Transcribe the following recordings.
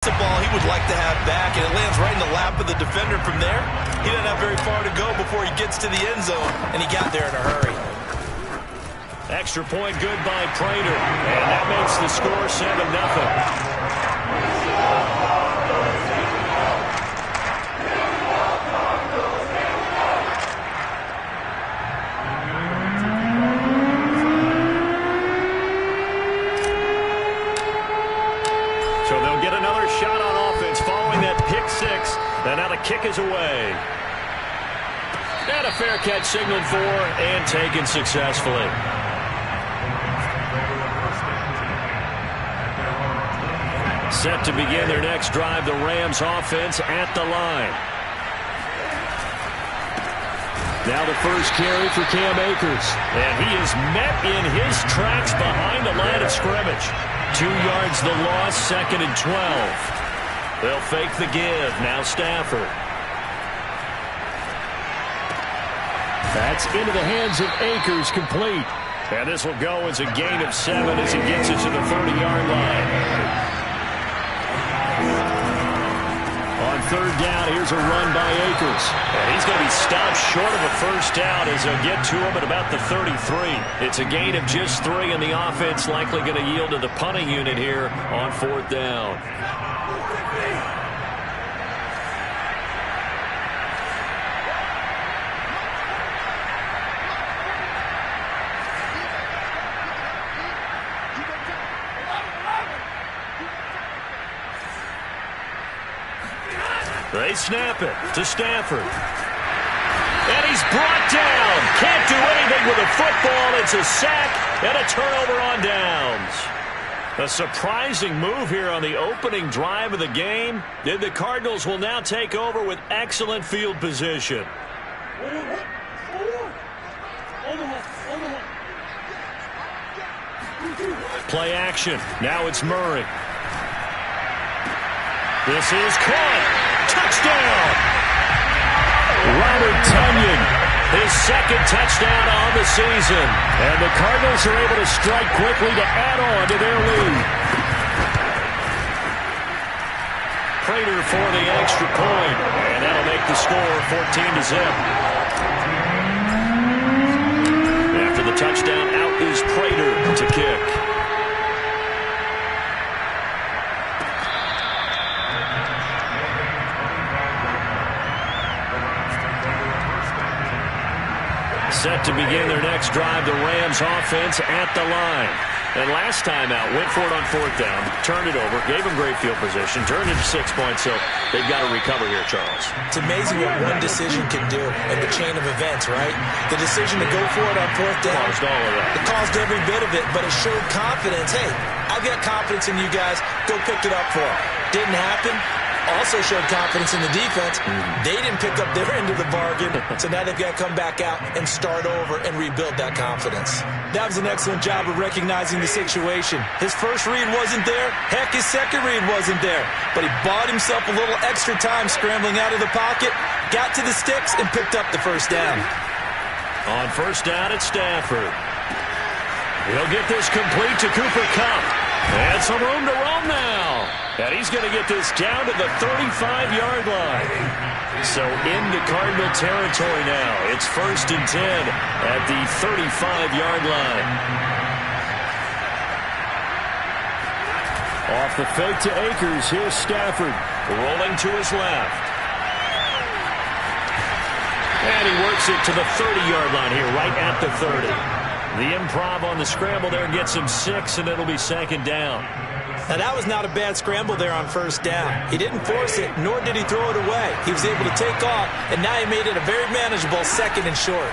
The ball he would like to have back, and it lands right in the lap of the defender. From there, he doesn't have very far to go before he gets to the end zone, and he got there in a hurry. Extra point good by Prater, and that makes the score 7-0. And now the kick is away. And a fair catch signaled for and taken successfully. Set to begin their next drive, the Rams offense at the line. Now the first carry for Cam Akers. And he is met in his tracks behind the line of scrimmage. 2 yards the loss, 2nd and 12. They'll fake the give. Now Stafford. That's into the hands of Akers, complete. And this will go as a gain of 7 as he gets it to the 30-yard line. On 3rd down, here's a run by Akers. And he's going to be stopped short of a first down as they'll get to him at about the 33. It's a gain of just 3, and the offense likely going to yield to the punting unit here on 4th down. They snap it to Stafford. And he's brought down. Can't do anything with the football. It's a sack and a turnover on downs. A surprising move here on the opening drive of the game. And the Cardinals will now take over with excellent field position. Play action. Now it's Murray. This is caught. Touchdown! Robert Tonyan, his 2nd touchdown on the season. And the Cardinals are able to strike quickly to add on to their lead. Prater for the extra point. And that'll make the score 14-0. After the touchdown, out is Prater to kick. Set to begin their next drive, the Rams offense at the line. And last time out, went for it on 4th down, turned it over, gave them great field position, turned it to 6 points, so they've got to recover here, Charles. It's amazing what one decision can do in the chain of events, right? The decision to go for it on 4th down. Caused all of that. It caused every bit of it, but it showed confidence. Hey, I've got confidence in you guys. Go pick it up for them. Didn't happen. Also showed confidence in the defense. They didn't pick up their end of the bargain, so now they've got to come back out and start over and rebuild that confidence. That was an excellent job of recognizing the situation. His first read wasn't there. Heck, his second read wasn't there. But he bought himself a little extra time scrambling out of the pocket, got to the sticks, and picked up the first down. On 1st down, it's Stafford. He'll get this complete to Cooper Kupp. And some room to roam now. And he's going to get this down to the 35-yard line. So into Cardinal territory now. It's 1st and 10 at the 35-yard line. Off the fake to Akers. Here's Stafford rolling to his left. And he works it to the 30-yard line here, right at the 30. The improv on the scramble there gets him 6, and it'll be 2nd down. Now, that was not a bad scramble there on 1st down. He didn't force it, nor did he throw it away. He was able to take off, and now he made it a very manageable 2nd and short.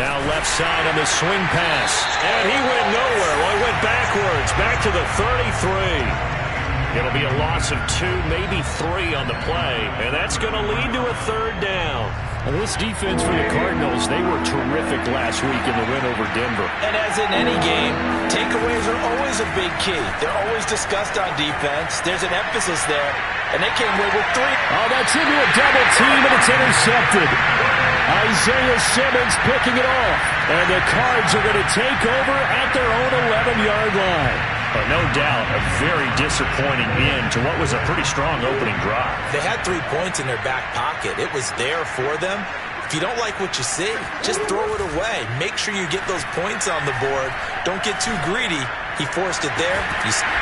Now left side on the swing pass. And he went nowhere. Well, he went backwards, back to the 33. It'll be a loss of 2, maybe 3 on the play, and that's going to lead to a 3rd down. Well, this defense for the Cardinals, they were terrific last week in the win over Denver. And as in any game, takeaways are always a big key. They're always discussed on defense. There's an emphasis there, and they came away with 3. Oh, that's into a double team, and it's intercepted. Isaiah Simmons picking it off. And the Cards are going to take over at their own 11-yard line. And no doubt a very disappointing end to what was a pretty strong opening drive. They had 3 points in their back pocket. It was there for them. If you don't like what you see, just throw it away. Make sure you get those points on the board. Don't get too greedy. He forced it there.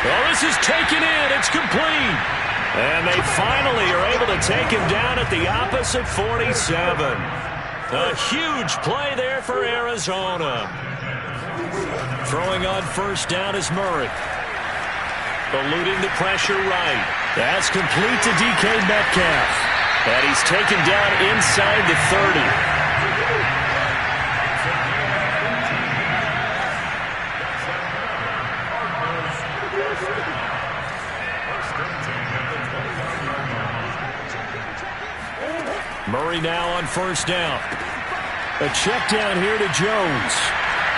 Well, this is taken in. It's complete. And they finally are able to take him down at the opposite 47. A huge play there for Arizona. Throwing on first down is Murray. Eluding the pressure right. That's complete to DK Metcalf. And he's taken down inside the 30. Murray now on first down. A check down here to Jones.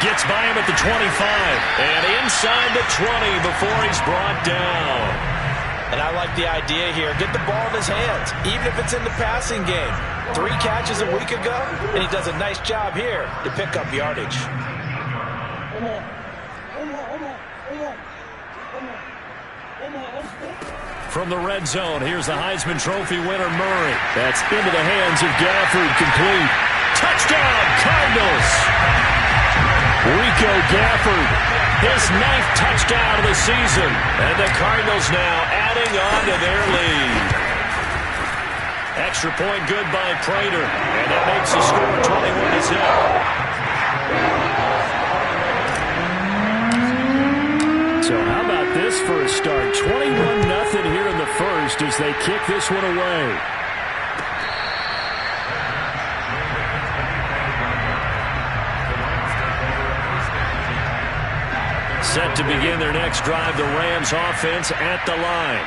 Gets by him at the 25. And inside the 20 before he's brought down. And I like the idea here. Get the ball in his hands, even if it's in the passing game. 3 catches a week ago, and he does a nice job here to pick up yardage. From the red zone, here's the Heisman Trophy winner, Murray. That's into the hands of Gafford, complete. Touchdown, Cardinals! Rico Gafford, his 9th touchdown of the season. And the Cardinals now adding on to their lead. Extra point good by Prater. And that makes the score 21-0. So how about this for a start? 21-0 here in the first as they kick this one away. Set to begin their next drive, the Rams offense at the line.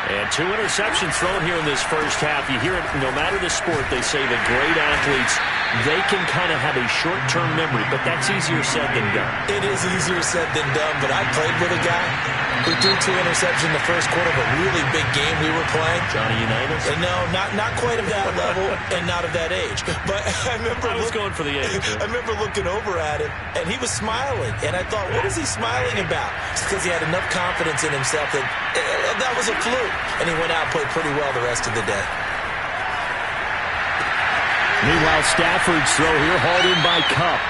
And 2 interceptions thrown here in this first half. You hear it, no matter the sport, they say that great athletes, they can kind of have a short-term memory, but that's easier said than done. It is easier said than done, but I played with a guy who threw 2 interceptions in the first quarter of a really big game we were playing. Johnny Unitas? No, not quite of that level and not of that age. But I was going for the age. I remember looking over at him, and he was smiling. And I thought, what is he smiling about? It's because he had enough confidence in himself that that was a fluke. And he went out and played pretty well the rest of the day. Meanwhile, Stafford's throw here hauled in by Kupp.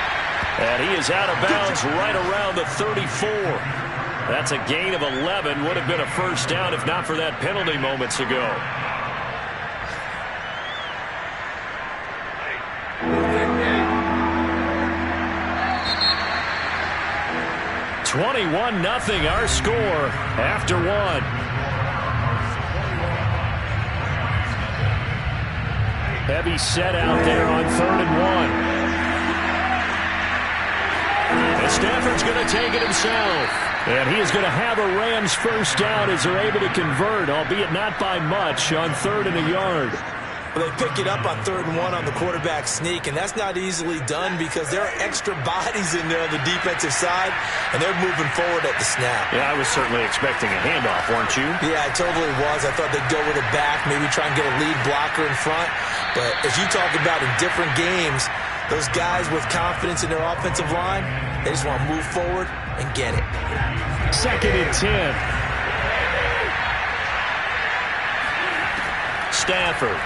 And he is out of bounds right around the 34. That's a gain of 11. Would have been a first down if not for that penalty moments ago. (21-0) our score after 1. Heavy set out there on 3rd and 1. And Stafford's going to take it himself. And he is going to have a Rams first down as they're able to convert, albeit not by much, on 3rd and a yard. Well, they pick it up on 3rd and 1 on the quarterback sneak, and that's not easily done because there are extra bodies in there on the defensive side, and they're moving forward at the snap. Yeah, I was certainly expecting a handoff, weren't you? Yeah, I totally was. I thought they'd go with a back, maybe try and get a lead blocker in front. But as you talk about in different games, those guys with confidence in their offensive line, they just want to move forward and get it. 2nd and 10. Stafford.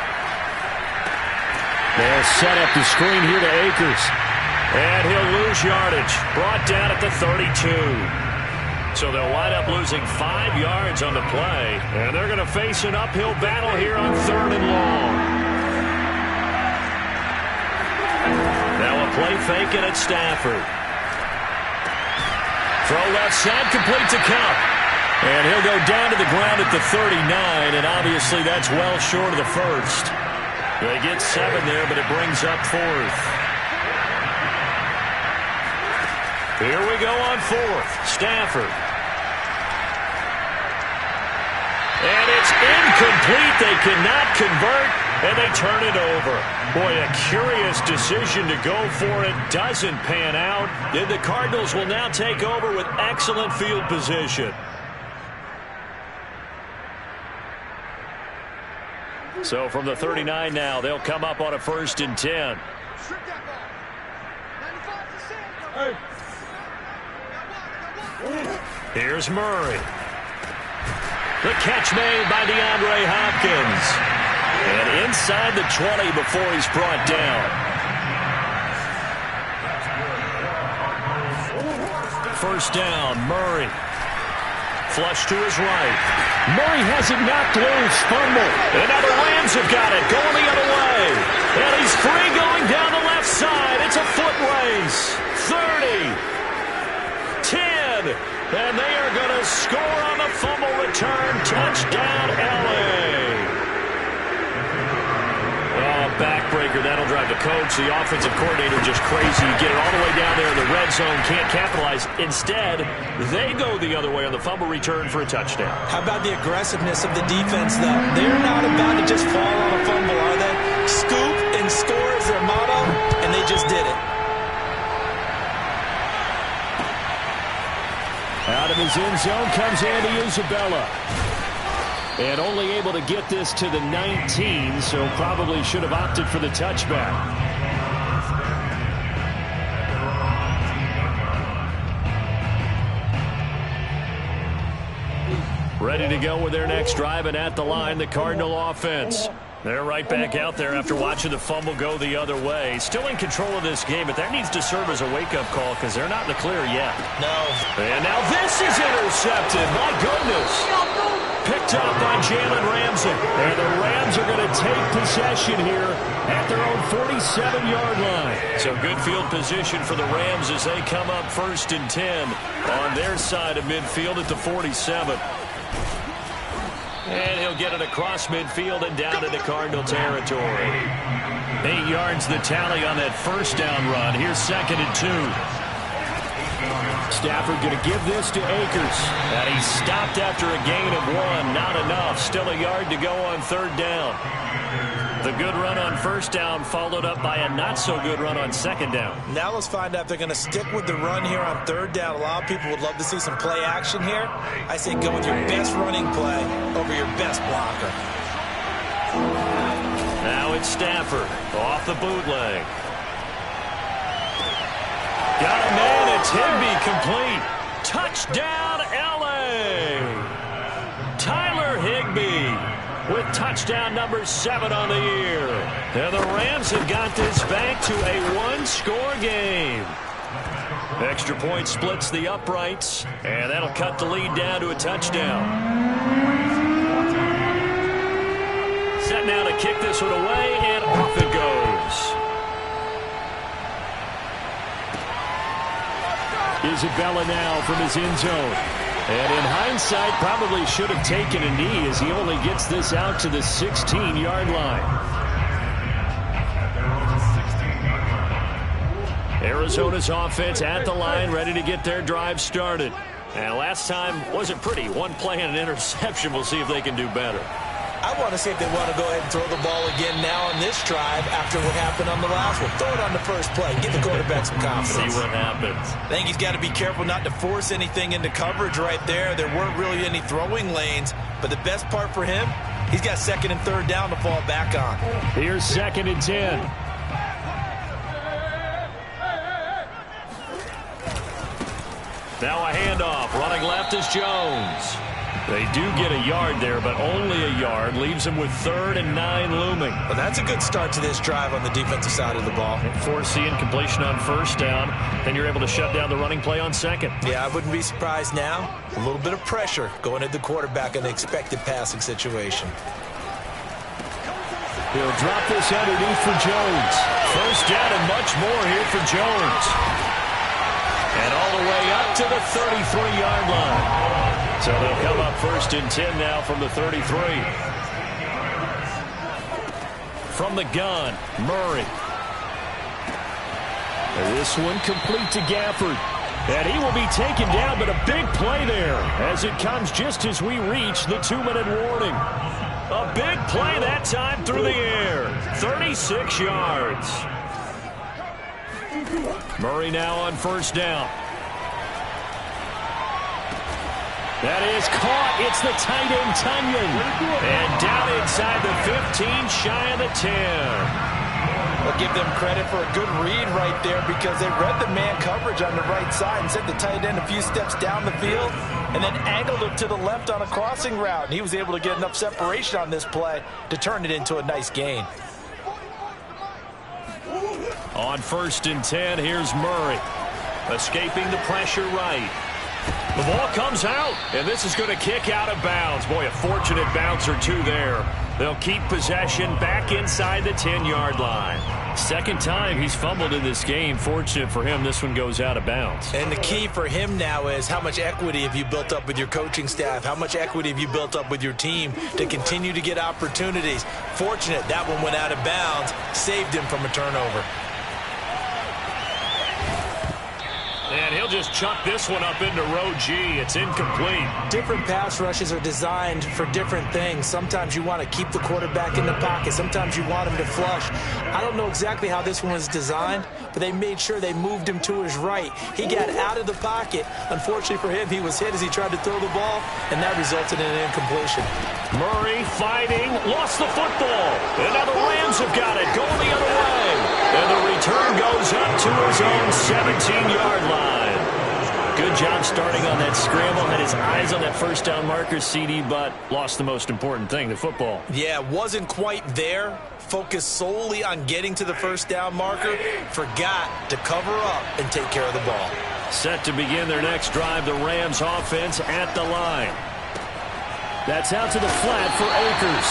They'll set up the screen here to Akers. And he'll lose yardage. Brought down at the 32. So they'll wind up losing 5 yards on the play. And they're going to face an uphill battle here on 3rd and long. Now a play fake and it's Stafford. Throw left side, complete to Kupp. And he'll go down to the ground at the 39, and obviously that's well short of the first. They get 7 there, but it brings up 4th. Here we go on 4th. Stafford. And it's incomplete. They cannot convert, and they turn it over. Boy, a curious decision to go for it. Doesn't pan out. And the Cardinals will now take over with excellent field position. So from the 39 now, they'll come up on a 1st and 10. Here's Murray. The catch made by DeAndre Hopkins. And inside the 20 before he's brought down. First down, Murray. Flush to his right. Murray has it knocked loose. Fumble. And now the Rams have got it. Going the other way. And he's free going down the left side. It's a foot race. 30. 10. And they are going to score on the fumble return. Touchdown, L.A. Oh, backbreaker. That'll drive the coach, the offensive coordinator, just crazy. You get it all the way down there in the red zone. Can't capitalize. Instead, they go the other way on the fumble return for a touchdown. How about the aggressiveness of the defense, though? They're not about to just fall on a fumble, are they? Scoop and score is their motto, and they just did it. Out of his end zone comes Andy Isabella. And only able to get this to the 19, so probably should have opted for the touchback. Ready to go with their next drive, and at the line, the Cardinal offense. They're right back out there after watching the fumble go the other way. Still in control of this game, but that needs to serve as a wake-up call because they're not in the clear yet. No. And now this is intercepted. My goodness. Picked up by Jalen Ramsey. And the Rams are going to take possession here at their own 47-yard line. So good field position for the Rams as they come up 1st and 10 on their side of midfield at the 47. And he'll get it across midfield and down into Cardinal territory. 8 yards the tally on that first down run. Here's 2nd and 2. Stafford going to give this to Akers. And he stopped after a gain of 1. Not enough. Still a yard to go on 3rd down. The good run on 1st down followed up by a not-so-good run on 2nd down. Now let's find out if they're going to stick with the run here on 3rd down. A lot of people would love to see some play action here. I say go with your best running play over your best blocker. Now it's Stafford off the bootleg. Got a man, it's Higbee complete. Touchdown, L.A. Tyler Higbee with touchdown number 7 on the year. And the Rams have got this back to a 1-score game. Extra point splits the uprights, and that'll cut the lead down to a touchdown. Set now to kick this one away, and off it goes. Isabella now from his end zone. And in hindsight, probably should have taken a knee as he only gets this out to the 16-yard line. Arizona's offense at the line, ready to get their drive started. And last time wasn't pretty. 1 play and an interception. We'll see if they can do better. I want to see if they want to go ahead and throw the ball again now on this drive after what happened on the last one. Throw it on the first play. Give the quarterback some confidence. See what happens. I think he's got to be careful not to force anything into coverage right there. There weren't really any throwing lanes, but the best part for him, he's got 2nd and 3rd down to fall back on. Here's 2nd and 10. Now a handoff. Running left is Jones. They do get a yard there, but only a yard. Leaves them with 3rd and 9 looming. Well, that's a good start to this drive on the defensive side of the ball. Forcing completion on 1st down. Then you're able to shut down the running play on 2nd. Yeah, I wouldn't be surprised now. A little bit of pressure going at the quarterback in the expected passing situation. He'll drop this underneath for Jones. 1st down and much more here for Jones. And all the way up to the 33-yard line. So they'll come up 1st and 10 now from the 33. From the gun, Murray. And this one complete to Gafford. And he will be taken down, but a big play there as it comes just as we reach the 2-minute warning. A big play that time through the air. 36 yards. Murray now on 1st down. That is caught. It's the tight end, Tunyon. And down inside the 15, shy of the 10. I'll give them credit for a good read right there because they read the man coverage on the right side and sent the tight end a few steps down the field and then angled him to the left on a crossing route. And he was able to get enough separation on this play to turn it into a nice gain. On 1st and 10, here's Murray. Escaping the pressure right. The ball comes out, and this is going to kick out of bounds. Boy, a fortunate bounce or two there. They'll keep possession back inside the 10-yard line. Second time he's fumbled in this game. Fortunate for him, this one goes out of bounds. And the key for him now is how much equity have you built up with your coaching staff? How much equity have you built up with your team to continue to get opportunities? Fortunate that one went out of bounds, saved him from a turnover. And he'll just chuck this one up into row G. It's incomplete. Different pass rushes are designed for different things. Sometimes you want to keep the quarterback in the pocket. Sometimes you want him to flush. I don't know exactly how this one was designed, but they made sure they moved him to his right. He got out of the pocket. Unfortunately for him, he was hit as he tried to throw the ball, and that resulted in an incompletion. Murray fighting, lost the football. And now the Rams have got it, going the other way. And the return goes up to his own 17-yard line. Good job starting on that scramble. Had his eyes on that first down marker, CD, but lost the most important thing, the football. Yeah, wasn't quite there. Focused solely on getting to the first down marker. Forgot to cover up and take care of the ball. Set to begin their next drive, the Rams offense at the line. That's out to the flat for Akers.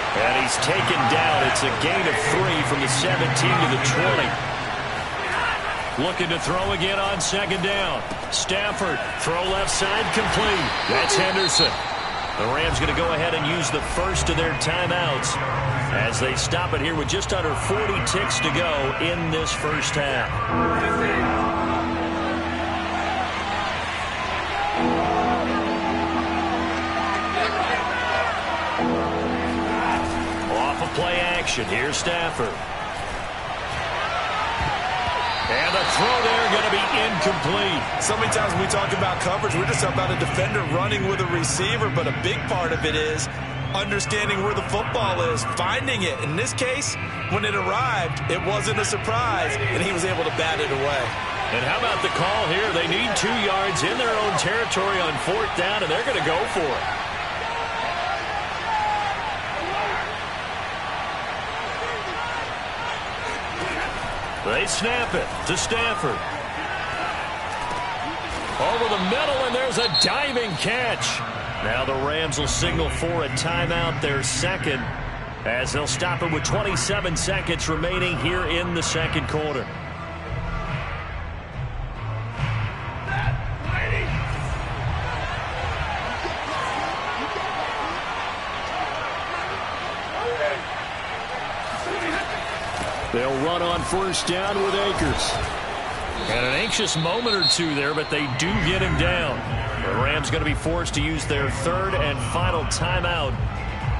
And he's taken down. It's a gain of 3 from the 17 to the 20. Looking to throw again on 2nd down. Stafford, throw left side, complete. That's Henderson. The Rams going to go ahead and use the first of their timeouts as they stop it here with just under 40 ticks to go in this first half. Off of play action, here's Stafford. And the throw there going to be incomplete. So many times when we talk about coverage, we're just talking about a defender running with a receiver, but a big part of it is understanding where the football is, finding it. In this case, when it arrived, it wasn't a surprise, and he was able to bat it away. And how about the call here? They need 2 yards in their own territory on 4th down, and they're going to go for it. They snap it to Stafford. Over the middle, and there's a diving catch. Now the Rams will signal for a timeout, their second, as they'll stop it with 27 seconds remaining here in the second quarter. They'll run on 1st down with Akers. And an anxious moment or two there, but they do get him down. The Rams going to be forced to use their 3rd and final timeout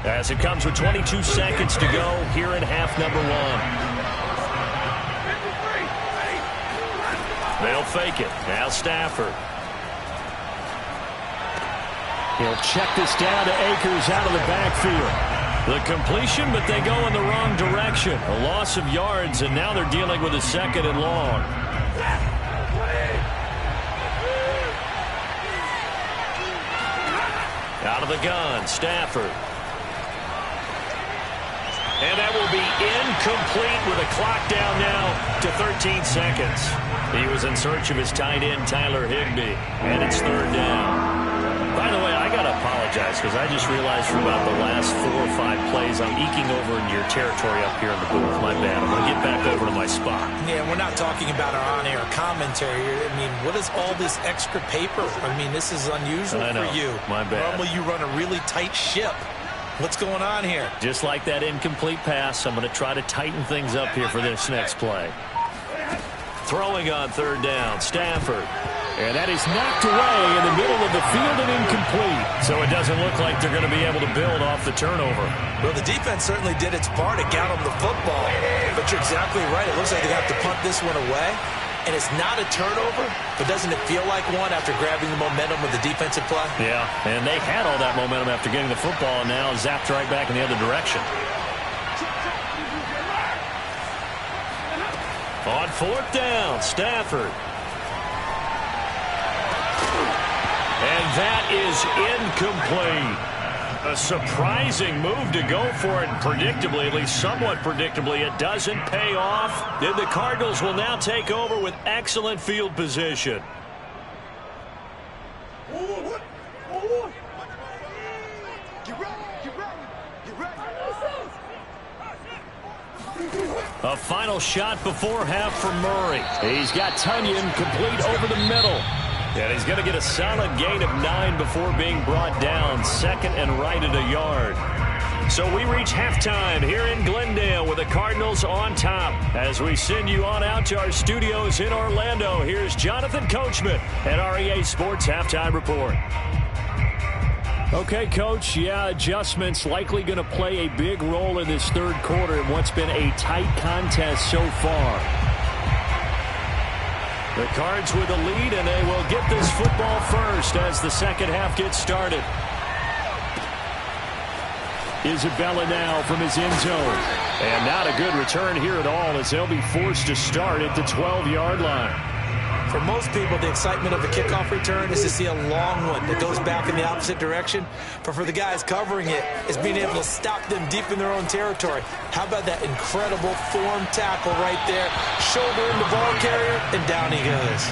as it comes with 22 seconds to go here in half number 1. They'll fake it. Now Stafford. He'll check this down to Akers out of the backfield. The completion, but they go in the wrong direction. A loss of yards, and now they're dealing with a 2nd and long. Out of the gun, Stafford. And that will be incomplete with a clock down now to 13 seconds. He was in search of his tight end, Tyler Higbee, and it's 3rd down. By the way, I got to apologize because I just realized for about the last 4 or 5 plays I'm eking over in your territory up here in the booth. My bad. I'm going to get back over to my spot. Yeah, we're not talking about our on-air commentary. I mean, what is all this extra paper? I mean, this is unusual for you. My bad. Normally you run a really tight ship. What's going on here? Just like that incomplete pass, I'm going to try to tighten things up here for this next play. Throwing on 3rd down, Stafford. And that is knocked away in the middle of the field and incomplete. So it doesn't look like they're going to be able to build off the turnover. Well, the defense certainly did its part. It got them the football. But you're exactly right. It looks like they have to punt this one away. And it's not a turnover, but doesn't it feel like one after grabbing the momentum with the defensive play? Yeah, and they had all that momentum after getting the football, and now zapped right back in the other direction. On fourth down, Stafford. And that is incomplete. A surprising move to go for it, and predictably, at least somewhat predictably, it doesn't pay off. Then the Cardinals will now take over with excellent field position. A final shot before half for Murray. He's got Tunyon complete over the middle. And he's going to get a solid gain of 9 before being brought down. Second and right at a yard. So we reach halftime here in Glendale with the Cardinals on top. As we send you on out to our studios in Orlando, here's Jonathan Coachman at REA Sports Halftime Report. Okay, Coach, adjustments likely going to play a big role in this third quarter in what's been a tight contest so far. The Cards with the lead, and they will get this football first as the second half gets started. Isabella now from his end zone. And not a good return here at all as they'll be forced to start at the 12-yard line. For most people, the excitement of a kickoff return is to see a long one that goes back in the opposite direction. But for the guys covering it, it's being able to stop them deep in their own territory. How about that incredible form tackle right there? Shoulder in the ball carrier, and down he goes.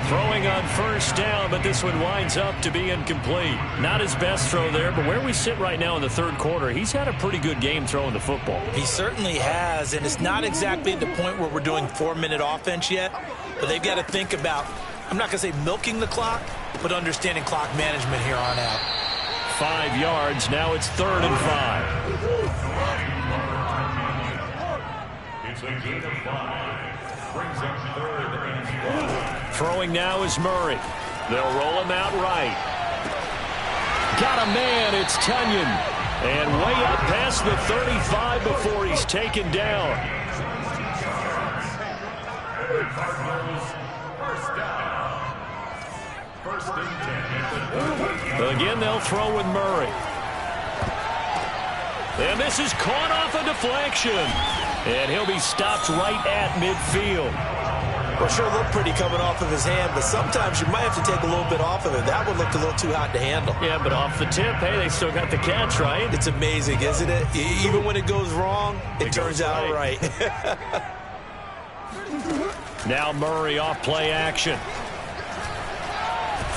Throwing on first down, but this one winds up to be incomplete. Not his best throw there, but where we sit right now in the third quarter, he's had a pretty good game throwing the football. He certainly has, and it's not exactly at the point where we're doing 4-minute offense yet. But they've got to think about, I'm not going to say milking the clock, but understanding clock management here on out. 5 yards. Now it's 3rd and 5. It's a gain of 5. Brings up 3rd and 5. Throwing now is Murray. They'll roll him out right. Got a man. It's Tunyon. And way up past the 35 before he's taken down. Again, they'll throw with Murray. And this is caught off a deflection. And he'll be stopped right at midfield. Well, sure looked pretty coming off of his hand, but sometimes you might have to take a little bit off of it. That one looked a little too hot to handle. Yeah, but off the tip, hey, they still got the catch, right? It's amazing, isn't it? Even when it goes wrong, it turns out right. Now Murray off play action.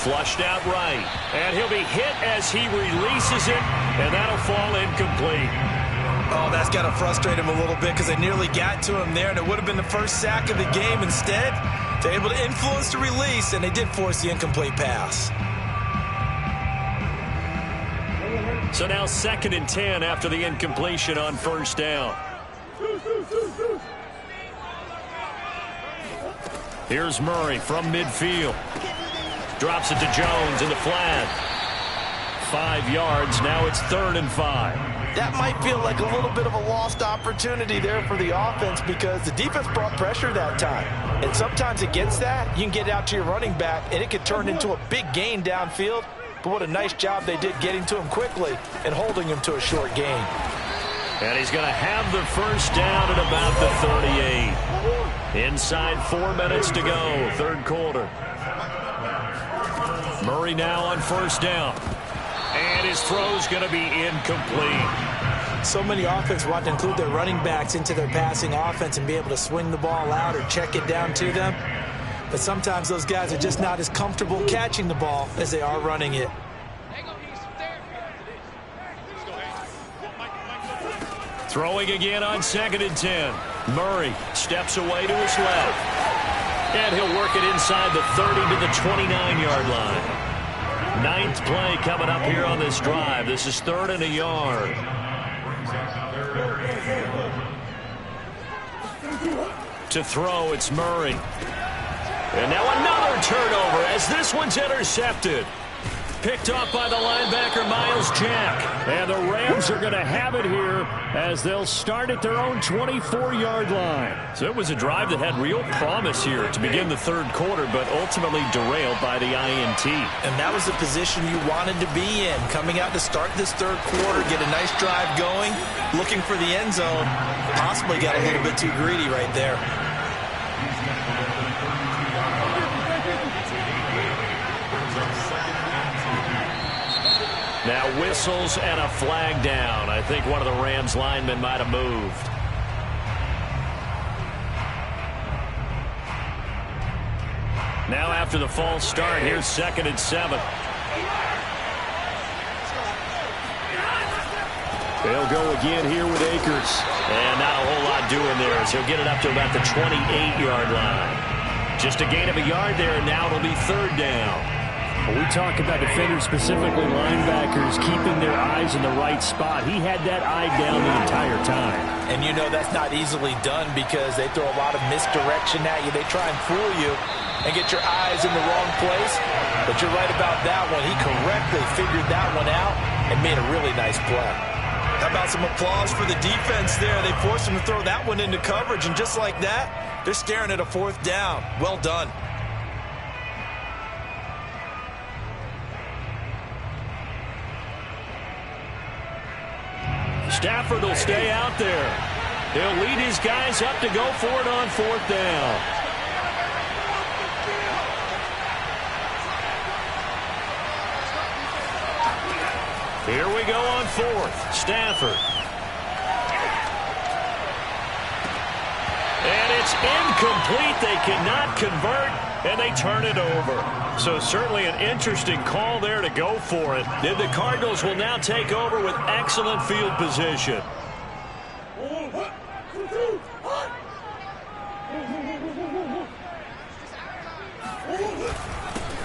Flushed out right. And he'll be hit as he releases it, and that'll fall incomplete. Oh, that's got to frustrate him a little bit because they nearly got to him there, and it would have been the first sack of the game. Instead, they're able to influence the release, and they did force the incomplete pass. So now 2nd and 10 after the incompletion on first down. Here's Murray from midfield. Drops it to Jones in the flat. 5 yards. Now it's 3rd and 5. That might feel like a little bit of a lost opportunity there for the offense because the defense brought pressure that time. And sometimes against that, you can get out to your running back, and it could turn into a big gain downfield. But what a nice job they did getting to him quickly and holding him to a short gain. And he's going to have the first down at about the 38. Inside 4 minutes to go, third quarter. Murray now on first down. And his throw's going to be incomplete. So many offenses want to include their running backs into their passing offense and be able to swing the ball out or check it down to them. But sometimes those guys are just not as comfortable catching the ball as they are running it. Throwing again on 2nd and 10. Murray steps away to his left. And he'll work it inside the 30 to the 29-yard line. 9th play coming up here on this drive. This is 3rd and a yard. To throw, it's Murray. And now another turnover as this one's intercepted. Picked off by the linebacker, Miles Jack. And the Rams are going to have it here as they'll start at their own 24-yard line. So it was a drive that had real promise here to begin the third quarter, but ultimately derailed by the INT. And that was the position you wanted to be in. Coming out to start this third quarter, get a nice drive going, looking for the end zone. Possibly got a little bit too greedy right there. Now whistles and a flag down. I think one of the Rams linemen might have moved. Now after the false start, here's 2nd and 7. They'll go again here with Akers. And not a whole lot doing there as he'll get it up to about the 28-yard line. Just a gain of a yard there, and now it'll be 3rd down. When we talk about defenders, specifically linebackers, keeping their eyes in the right spot, he had that eye down the entire time. And you know that's not easily done because they throw a lot of misdirection at you. They try and fool you and get your eyes in the wrong place. But you're right about that one. He correctly figured that one out and made a really nice play. How about some applause for the defense there? They forced him to throw that one into coverage, and just like that, they're staring at a 4th down. Well done. Stafford will stay out there. He'll lead his guys up to go for it on 4th down. Here we go on 4th. Stafford. And it's incomplete. They cannot convert, and they turn it over. So certainly an interesting call there to go for it. And the Cardinals will now take over with excellent field position.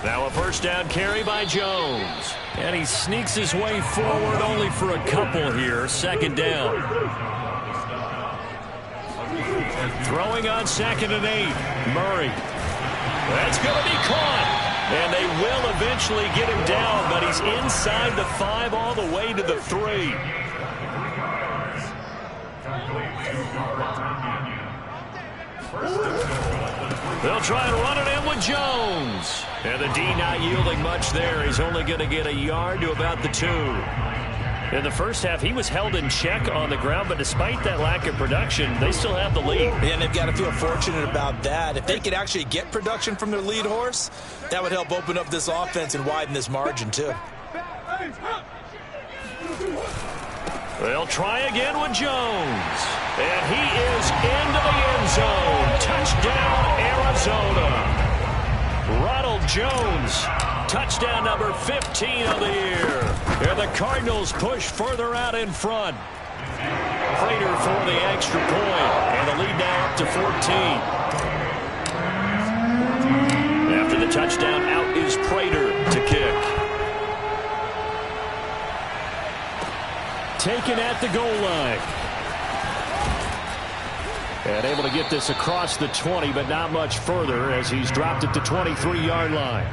Now a 1st down carry by Jones. And he sneaks his way forward only for a couple here. 2nd down. Throwing on 2nd and 8. Murray. That's going to be caught. And they will eventually get him down, but he's inside the 5 all the way to the 3. They'll try and run it in with Jones. And the D not yielding much there. He's only going to get a yard to about the 2. In the first half, he was held in check on the ground, but despite that lack of production, they still have the lead. And they've got to feel fortunate about that. If they could actually get production from their lead horse, that would help open up this offense and widen this margin, too. They'll try again with Jones. And he is into the end zone. Touchdown, Arizona. Ronald Jones, touchdown number 15 of the year. And the Cardinals push further out in front. Prater for the extra point. And the lead now up to 14. After the touchdown, out is Prater to kick. Taken at the goal line. And able to get this across the 20, but not much further as he's dropped it to 23-yard line.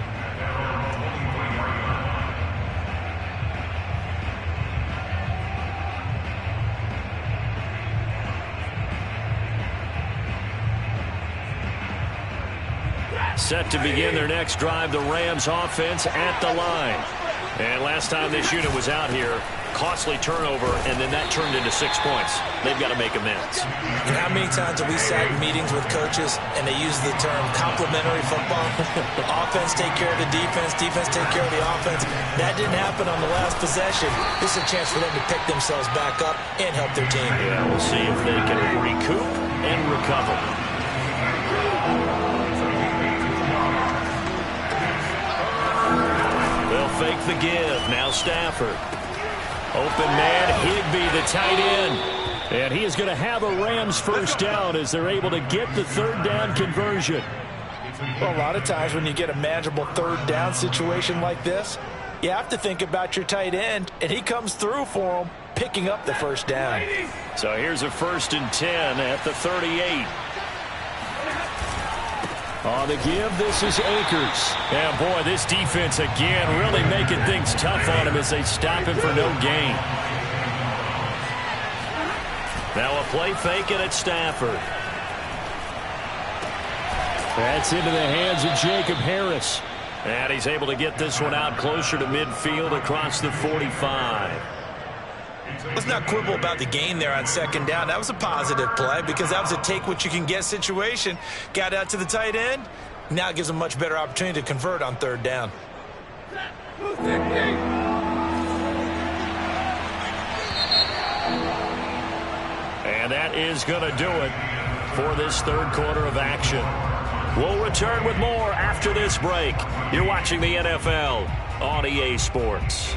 Set to begin their next drive, the Rams offense at the line. And last time this unit was out here, costly turnover, and then that turned into 6 points. They've got to make amends. And how many times have we sat in meetings with coaches and they use the term complementary football? Offense take care of the defense, defense take care of the offense. That didn't happen on the last possession. This is a chance for them to pick themselves back up and help their team. Yeah, we'll see if they can recoup and recover. They'll fake the give. Now Stafford. Open man, Higbee, the tight end. And he is going to have a Rams 1st down as they're able to get the 3rd down conversion. Well, a lot of times when you get a manageable 3rd down situation like this, you have to think about your tight end, and he comes through for him, picking up the 1st down. So here's a 1st and 10 at the 38. On the give, this is Akers. And boy, this defense again really making things tough on him as they stop him for no gain. Now a play fake it at Stafford. That's into the hands of Jacob Harris. And he's able to get this one out closer to midfield across the 45. Let's not quibble about the gain there on second down. That was a positive play because that was a take-what-you-can-get situation. Got out to the tight end. Now it gives them a much better opportunity to convert on third down. And that is going to do it for this third quarter of action. We'll return with more after this break. You're watching the NFL on EA Sports.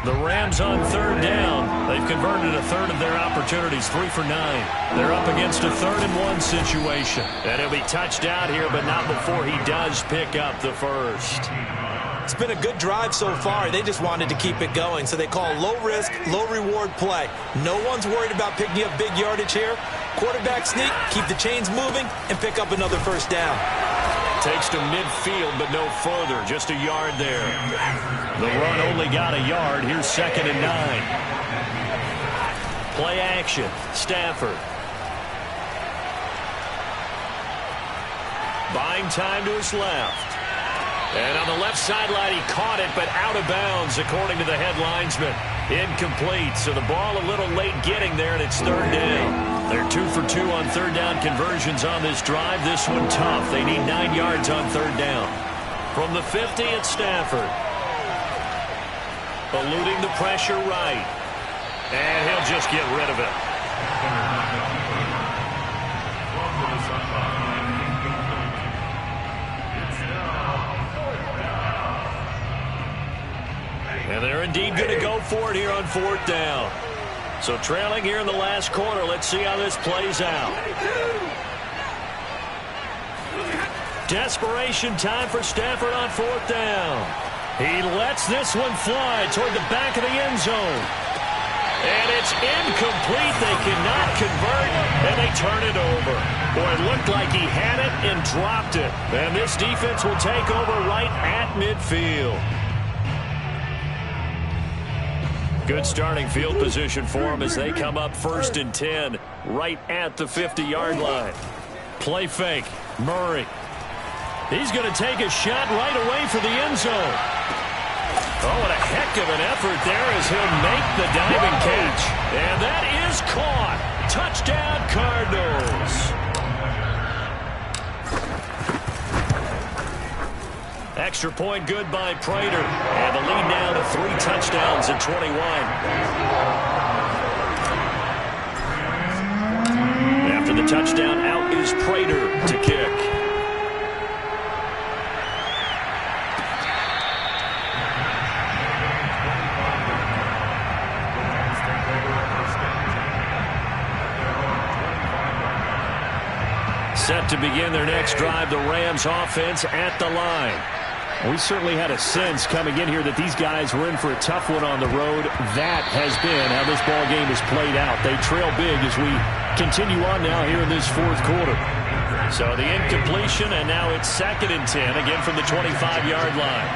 The Rams on third down. They've converted a third of their opportunities, 3 for 9. They're up against a 3rd and 1 situation. And he'll be touched out here, but not before he does pick up the first. It's been a good drive so far. They just wanted to keep it going, so they call low-risk, low-reward play. No one's worried about picking up big yardage here. Quarterback sneak, keep the chains moving, and pick up another first down. Takes to midfield, but no further. Just a yard there. The run only got a yard. Here's 2nd and 9. Play action. Stafford. Buying time to his left. And on the left sideline, he caught it, but out of bounds, according to the head linesman. Incomplete, so the ball a little late getting there, and it's 3rd down. They're 2 for 2 on third down conversions on this drive. This one tough. They need 9 yards on third down. From the 50, it's Stafford. Eluding the pressure right. And he'll just get rid of it. And they're indeed going to go for it here on 4th down. So trailing here in the last quarter. Let's see how this plays out. Desperation time for Stafford on 4th down. He lets this one fly toward the back of the end zone. And it's incomplete. They cannot convert, and they turn it over. Boy, it looked like he had it and dropped it. And this defense will take over right at midfield. Good starting field position for them as they come up 1st and 10 right at the 50-yard line. Play fake. Murray. He's going to take a shot right away for the end zone. Oh, what a heck of an effort there as he'll make the diving catch. And that is caught. Touchdown, Cardinals. Extra point good by Prater. And the lead now to 3 touchdowns at 21. After the touchdown, out is Prater to kick. Set to begin their next drive, the Rams offense at the line. We certainly had a sense coming in here that these guys were in for a tough one on the road. That has been how this ball game has played out. They trail big as we continue on now here in this 4th quarter. So the incompletion, and now it's 2nd and 10, again from the 25-yard line.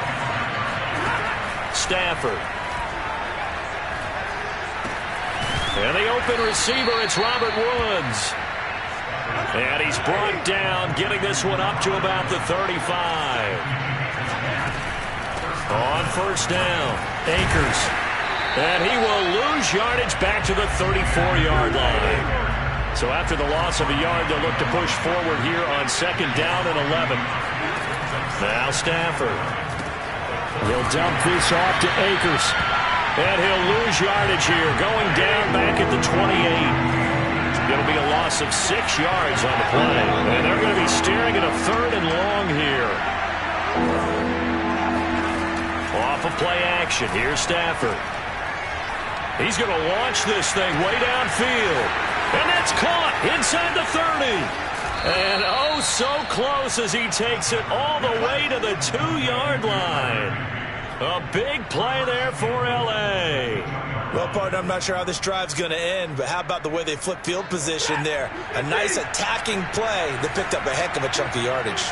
Stafford. And the open receiver, it's Robert Woods. And he's brought down, getting this one up to about the 35. On 1st down, Akers. And he will lose yardage back to the 34-yard line. So after the loss of a yard, they'll look to push forward here on 2nd down and 11. Now Stafford. He'll dump this off to Akers. And he'll lose yardage here, going down back at the 28. It'll be a loss of 6 yards on the play. And they're going to be staring at a 3rd and long here. Off of play action. Here's Stafford. He's going to launch this thing way downfield. And that's caught inside the 30. And oh, so close as he takes it all the way to the 2-yard line. A big play there for L.A. Well, partner, I'm not sure how this drive's going to end, but how about the way they flip field position there? A nice attacking play that picked up a heck of a chunk of yardage.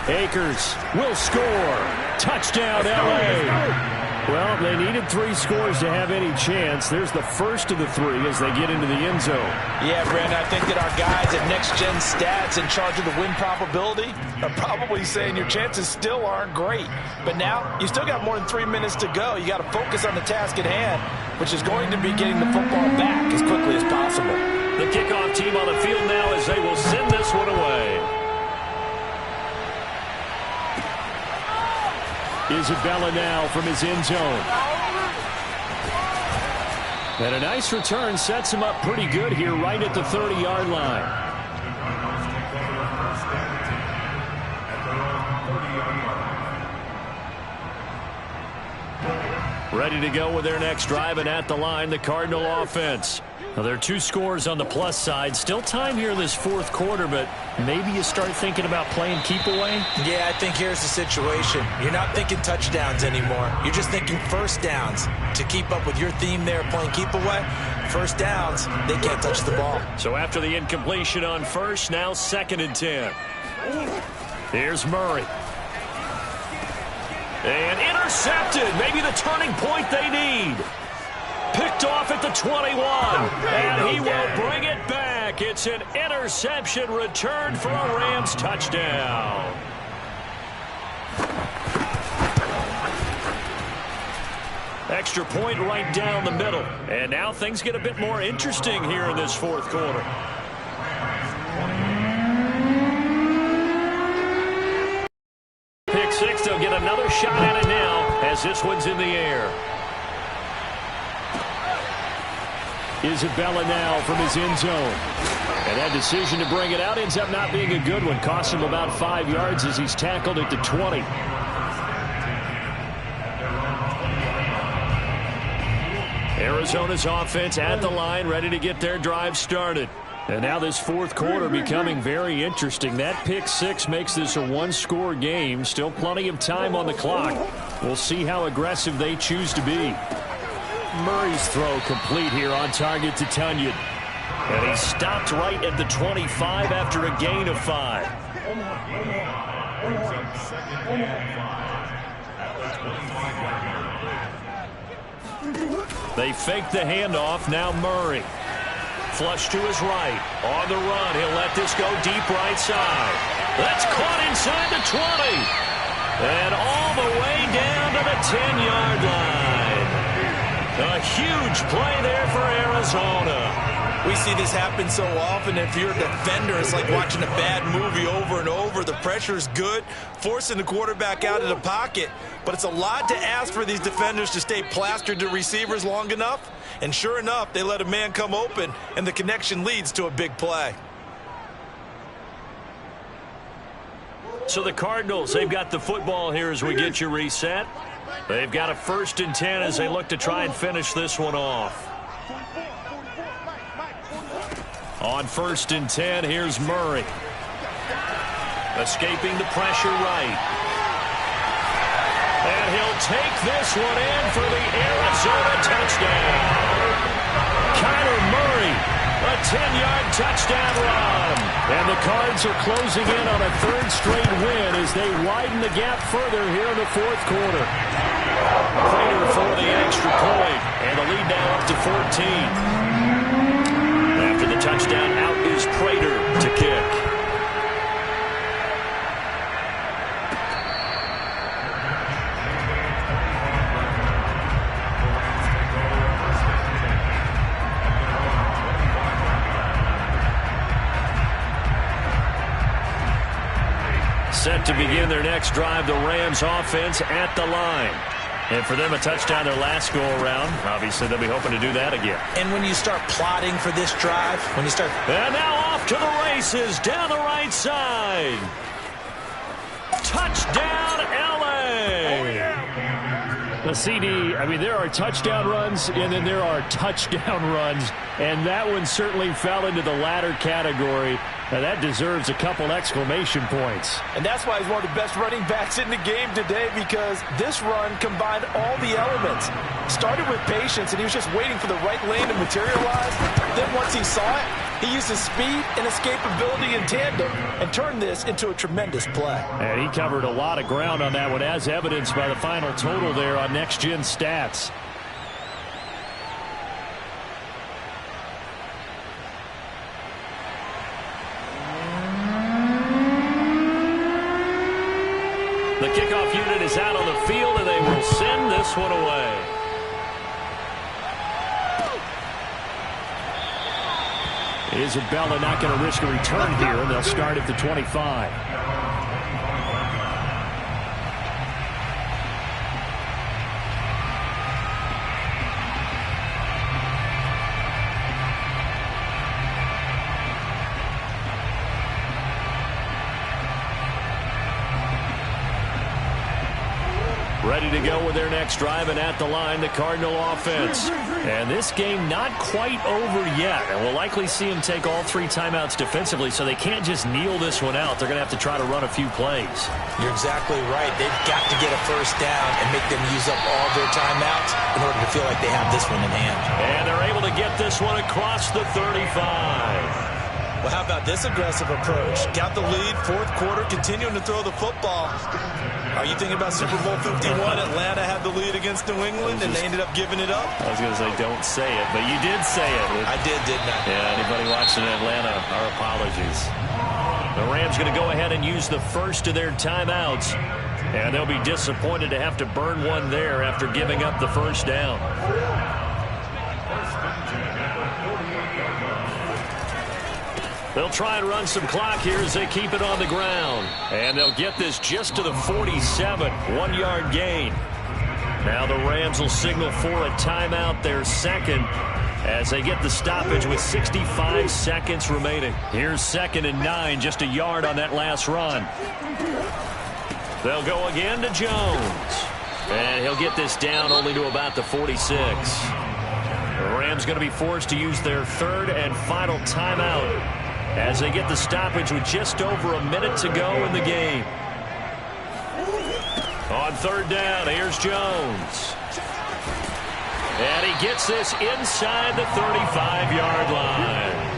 Akers will score. Touchdown, L.A. Well, they needed 3 scores to have any chance. There's the first of the 3 as they get into the end zone. Yeah, Brandon, I think that our guys at Next Gen Stats in charge of the win probability are probably saying your chances still aren't great. But now, you still got more than 3 minutes to go. You got to focus on the task at hand, which is going to be getting the football back as quickly as possible. The kickoff team on the field now as they will send this one away. Isabella now from his end zone. And a nice return sets him up pretty good here right at the 30-yard line. Ready to go with their next drive, and at the line, the Cardinal offense. Now, there are 2 scores on the plus side. Still time here in this 4th quarter, but maybe you start thinking about playing keep away? Yeah, I think here's the situation. You're not thinking touchdowns anymore. You're just thinking first downs. To keep up with your theme there, playing keep away, first downs, they can't touch the ball. So after the incompletion on first, now 2nd and 10. Here's Murray. And intercepted. Maybe the turning point they need. Picked off at the 21, and he will bring it back. It's an interception return for a Rams touchdown. Extra point right down the middle. And now things get a bit more interesting here in this 4th quarter. Pick 6, they'll get another shot at it now as this one's in the air. Isabella now from his end zone. And that decision to bring it out ends up not being a good one. Costs him about 5 yards as he's tackled at the 20. Arizona's offense at the line, ready to get their drive started. And now this 4th quarter becoming very interesting. That pick 6 makes this a 1-score game. Still plenty of time on the clock. We'll see how aggressive they choose to be. Murray's throw complete here on target to Tunyon. And he stopped right at the 25 after a gain of 5. They fake the handoff. Now Murray. Flush to his right. On the run. He'll let this go deep right side. That's caught inside the 20. And all the way down to the 10-yard line. A huge play there for Arizona. We see this happen so often. If you're a defender, it's like watching a bad movie over and over. The pressure is good, forcing the quarterback out of the pocket. But it's a lot to ask for these defenders to stay plastered to receivers long enough. And sure enough, they let a man come open, and the connection leads to a big play. So the Cardinals, they've got the football here as we get you reset. They've got a 1st and 10 as they look to try and finish this one off. On 1st and 10, here's Murray. Escaping the pressure right. And he'll take this one in for the Arizona touchdown. Kyler Murray, a 10-yard touchdown run. And the Cards are closing in on a 3rd straight win as they widen the gap further here in the 4th quarter. Prater for the extra point, and the lead now up to 14. After the touchdown, out is Prater to kick. Set to begin their next drive, the Rams offense at the line. And for them, a touchdown their last go-around. Obviously, they'll be hoping to do that again. And when you start plotting for this drive, when you start... And now off to the races down the right side. Touchdown, L.A. Oh, yeah. The CD, I mean, there are touchdown runs, and then there are touchdown runs. And that one certainly fell into the latter category. Now, that deserves a couple exclamation points. And that's why he's one of the best running backs in the game today, because this run combined all the elements. Started with patience, and he was just waiting for the right lane to materialize. Then once he saw it, He uses speed and escapability in tandem and turned this into a tremendous play. And he covered a lot of ground on that one, as evidenced by the final total there on Next Gen Stats. The kickoff unit is out on the field, and they will send this one away. Isabella not going to risk a return here, and they'll start at the 25. Ready to go with their next drive, and at the line, the Cardinal offense. And this game not quite over yet, and we'll likely see them take all 3 timeouts defensively, so they can't just kneel this one out. They're going to have to try to run a few plays. You're exactly right. They've got to get a first down and make them use up all their timeouts in order to feel like they have this one in hand. And they're able to get this one across the 35. Well, how about this aggressive approach? Got the lead, 4th quarter, continuing to throw the football. Are you thinking about Super Bowl 51? Atlanta had the lead against New England, and they ended up giving it up? I was going to say, don't say it, but you did say it. I did, didn't I? Yeah, anybody watching Atlanta, our apologies. The Rams going to go ahead and use the first of their timeouts, and they'll be disappointed to have to burn one there after giving up the first down. They'll try and run some clock here as they keep it on the ground. And they'll get this just to the 47, 1-yard gain. Now the Rams will signal for a timeout, their second, as they get the stoppage with 65 seconds remaining. Here's 2nd and 9, just a yard on that last run. They'll go again to Jones. And he'll get this down only to about the 46. The Rams going to be forced to use their 3rd and final timeout as they get the stoppage with just over a minute to go in the game. On 3rd down, here's Jones. And he gets this inside the 35-yard line.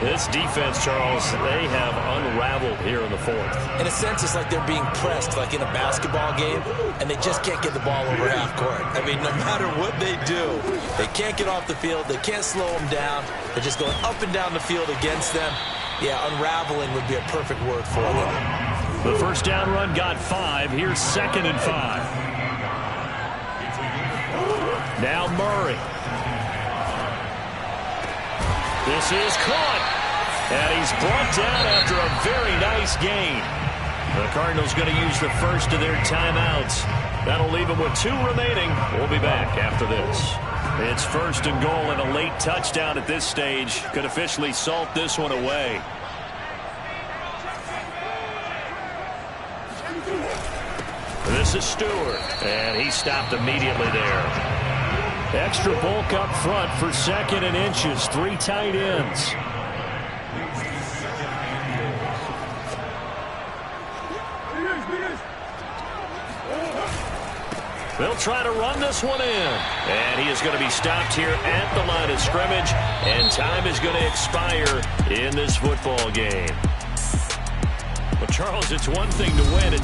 This defense, Charles, they have unraveled here in the 4th. In a sense, it's like they're being pressed, like in a basketball game, and they just can't get the ball over half court. I mean, no matter what they do, they can't get off the field. They can't slow them down. They're just going up and down the field against them. Yeah, unraveling would be a perfect word for them. The first down run got 5. Here's 2nd and 5. Now Murray. This is caught. And he's brought down after a very nice gain. The Cardinals going to use the first of their timeouts. That'll leave them with 2 remaining. We'll be back after this. It's 1st and goal, and a late touchdown at this stage could officially salt this one away. This is Stewart, and he stopped immediately there. Extra bulk up front for 2nd and inches. 3 tight ends. They'll try to run this one in. And he is going to be stopped here at the line of scrimmage. And time is going to expire in this football game. But, Charles, it's one thing to win. It's